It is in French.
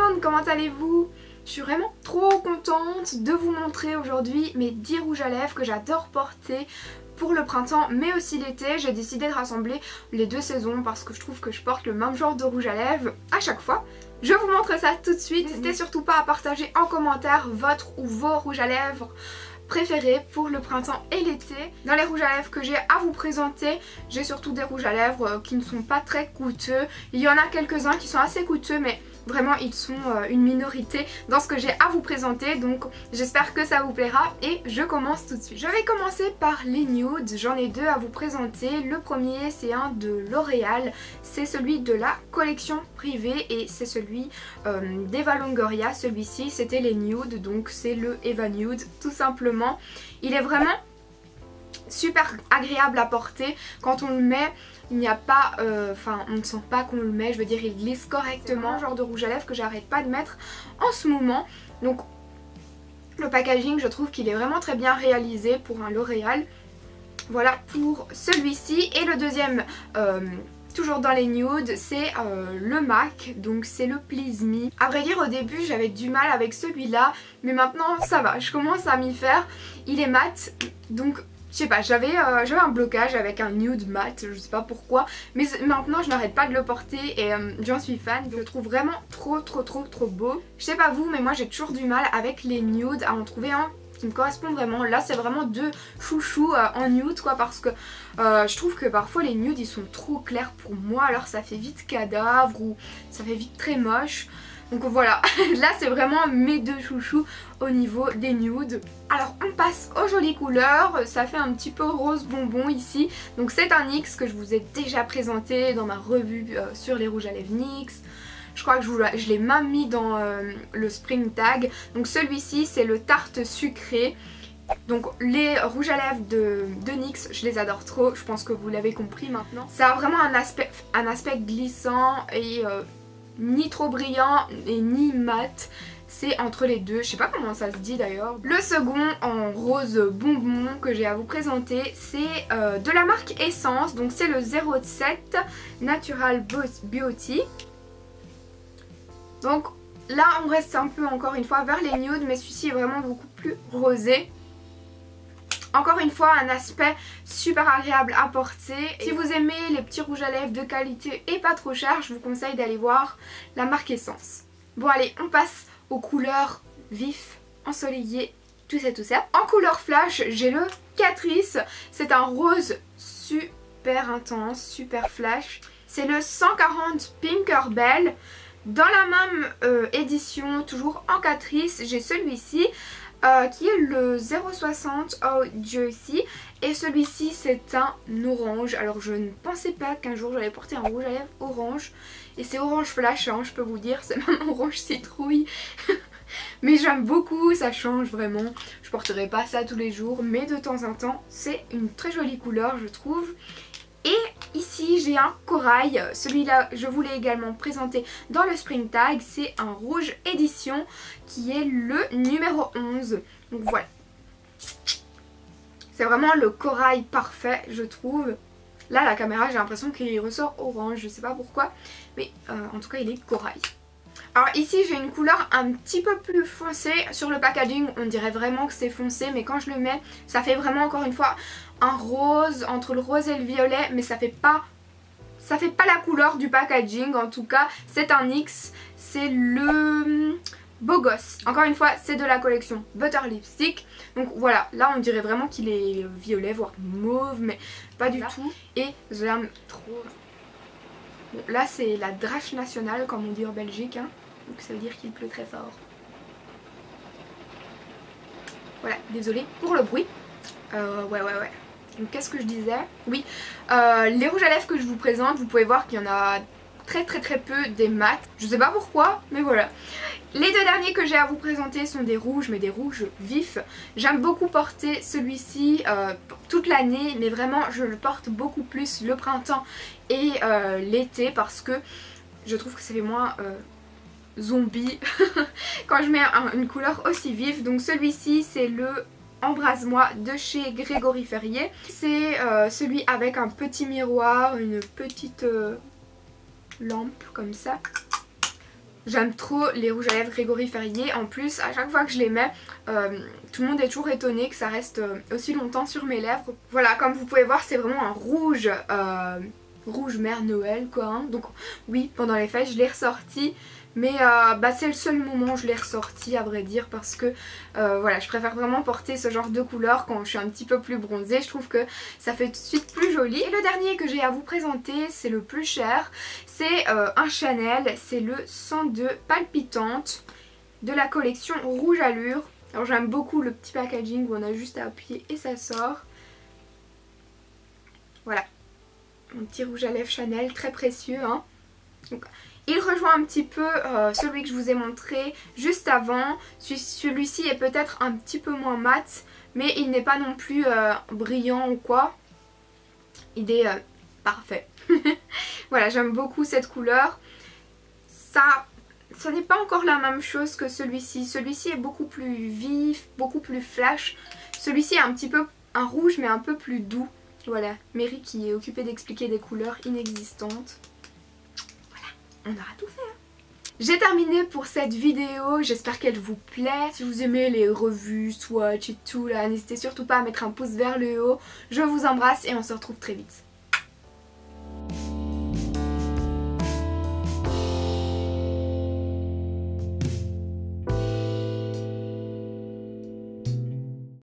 monde, comment allez-vous? Je suis vraiment trop contente de vous montrer aujourd'hui mes 10 rouges à lèvres que j'adore porter pour le printemps mais aussi l'été. J'ai décidé de rassembler les deux saisons parce que je trouve que je porte le même genre de rouge à lèvres à chaque fois. Je vous montre ça tout de suite. N'hésitez surtout pas à partager en commentaire votre ou vos rouges à lèvres préférés pour le printemps et l'été. Dans les rouges à lèvres que j'ai à vous présenter, j'ai surtout des rouges à lèvres qui ne sont pas très coûteux. Il y en a quelques-uns qui sont assez coûteux mais vraiment ils sont une minorité dans ce que j'ai à vous présenter, donc j'espère que ça vous plaira et je commence tout de suite. Je vais commencer par les nudes, j'en ai deux à vous présenter. Le premier c'est un de L'Oréal, c'est celui de la collection privée et c'est celui d'Eva Longoria. Celui-ci c'était les nudes, donc c'est le Eva Nude tout simplement. Il est vraiment super agréable à porter quand on le met. Il n'y a pas, on ne sent pas qu'on le met, je veux dire il glisse correctement. Genre de rouge à lèvres que j'arrête pas de mettre en ce moment. Donc le packaging je trouve qu'il est vraiment très bien réalisé pour un L'Oréal. Voilà pour celui-ci. Et le deuxième, toujours dans les nudes, c'est le MAC, donc c'est le Please Me. À vrai dire au début j'avais du mal avec celui-là, mais maintenant ça va, je commence à m'y faire. Il est mat, donc je sais pas, j'avais un blocage avec un nude mat, je sais pas pourquoi, mais maintenant je n'arrête pas de le porter et j'en suis fan. Je le trouve vraiment trop beau. Je sais pas vous, mais moi j'ai toujours du mal avec les nudes à en trouver un qui me correspond vraiment. Là c'est vraiment deux chouchous en nude quoi, parce que je trouve que parfois les nudes ils sont trop clairs pour moi, alors ça fait vite cadavre ou ça fait vite très moche. Donc voilà, là c'est vraiment mes deux chouchous au niveau des nudes. Alors on passe aux jolies couleurs, ça fait un petit peu rose bonbon ici. Donc c'est un NYX que je vous ai déjà présenté dans ma revue sur les rouges à lèvres NYX. Je crois que je l'ai même mis dans le Spring Tag. Donc celui-ci c'est le tarte sucré. Donc les rouges à lèvres de NYX, je les adore trop, je pense que vous l'avez compris maintenant. Ça a vraiment un aspect glissant et ni trop brillant et ni mat, c'est entre les deux, je sais pas comment ça se dit d'ailleurs. Le second en rose bonbon que j'ai à vous présenter, c'est de la marque Essence, donc c'est le 07 Natural Beauty. Donc là on reste un peu encore une fois vers les nudes, mais celui-ci est vraiment beaucoup plus rosé. Encore une fois un aspect super agréable à porter. Si vous aimez les petits rouges à lèvres de qualité et pas trop cher, je vous conseille d'aller voir la marque Essence. Bon allez, on passe aux couleurs vives, ensoleillées, tout ça. En couleur flash, j'ai le Catrice. C'est un rose super intense, super flash. C'est le 140 Pink Herbal. Dans la même édition, toujours en Catrice, j'ai celui-ci. Qui est le 060 au Jersey et celui-ci c'est un orange. Alors je ne pensais pas qu'un jour j'allais porter un rouge à lèvres orange et c'est orange flash hein, je peux vous dire, c'est même orange citrouille. Mais j'aime beaucoup, ça change vraiment. Je porterai pas ça tous les jours mais de temps en temps c'est une très jolie couleur je trouve. Et ici j'ai un corail, celui-là je vous l'ai également présenté dans le Spring Tag, c'est un rouge édition qui est le numéro 11. Donc voilà, c'est vraiment le corail parfait je trouve. Là la caméra j'ai l'impression qu'il ressort orange, je sais pas pourquoi, mais en tout cas il est corail. Alors ici j'ai une couleur un petit peu plus foncée, sur le packaging on dirait vraiment que c'est foncé mais quand je le mets ça fait vraiment encore une fois un rose, entre le rose et le violet, mais ça fait pas la couleur du packaging. En tout cas c'est un NYX, c'est le Beau Gosse. Encore une fois c'est de la collection Butter Lipstick. Donc voilà, là on dirait vraiment qu'il est violet voire mauve mais pas du tout. Et j'aime trop. Bon, là c'est la drache nationale comme on dit en Belgique hein. Donc ça veut dire qu'il pleut très fort. Voilà, désolée pour le bruit. Ouais. Donc qu'est-ce que je disais? Oui, les rouges à lèvres que je vous présente, vous pouvez voir qu'il y en a très peu des mats. Je sais pas pourquoi, mais voilà. Les deux derniers que j'ai à vous présenter sont des rouges, mais des rouges vifs. J'aime beaucoup porter celui-ci toute l'année, mais vraiment je le porte beaucoup plus le printemps et l'été parce que je trouve que ça fait moins zombie quand je mets une couleur aussi vive. Donc celui-ci c'est le Embrasse-moi de chez Grégory Ferrier. C'est celui avec un petit miroir, une petite lampe comme ça. J'aime trop les rouges à lèvres Grégory Ferrier. En plus, à chaque fois que je les mets, tout le monde est toujours étonné que ça reste aussi longtemps sur mes lèvres. Voilà, comme vous pouvez voir, c'est vraiment un rouge, rouge mère Noël quoi. Hein. Donc oui, pendant les fêtes, je l'ai ressorti. Mais c'est le seul moment où je l'ai ressorti à vrai dire parce que voilà, je préfère vraiment porter ce genre de couleur quand je suis un petit peu plus bronzée. Je trouve que ça fait tout de suite plus joli. Et le dernier que j'ai à vous présenter, c'est le plus cher. C'est un Chanel, c'est le 102 Palpitante de la collection Rouge Allure. Alors j'aime beaucoup le petit packaging où on a juste à appuyer et ça sort. Voilà, mon petit rouge à lèvres Chanel, très précieux hein. Donc, il rejoint un petit peu celui que je vous ai montré juste avant. Celui-ci est peut-être un petit peu moins mat, mais il n'est pas non plus brillant ou quoi. Il est parfait. Voilà, j'aime beaucoup cette couleur. Ça n'est pas encore la même chose que celui-ci. Celui-ci est beaucoup plus vif, beaucoup plus flash. Celui-ci est un petit peu un rouge mais un peu plus doux. Voilà, Mary qui est occupée d'expliquer des couleurs inexistantes. On aura tout fait hein. J'ai terminé pour cette vidéo, j'espère qu'elle vous plaît. Si vous aimez les revues, swatch et tout là, n'hésitez surtout pas à mettre un pouce vers le haut. Je vous embrasse et on se retrouve très vite.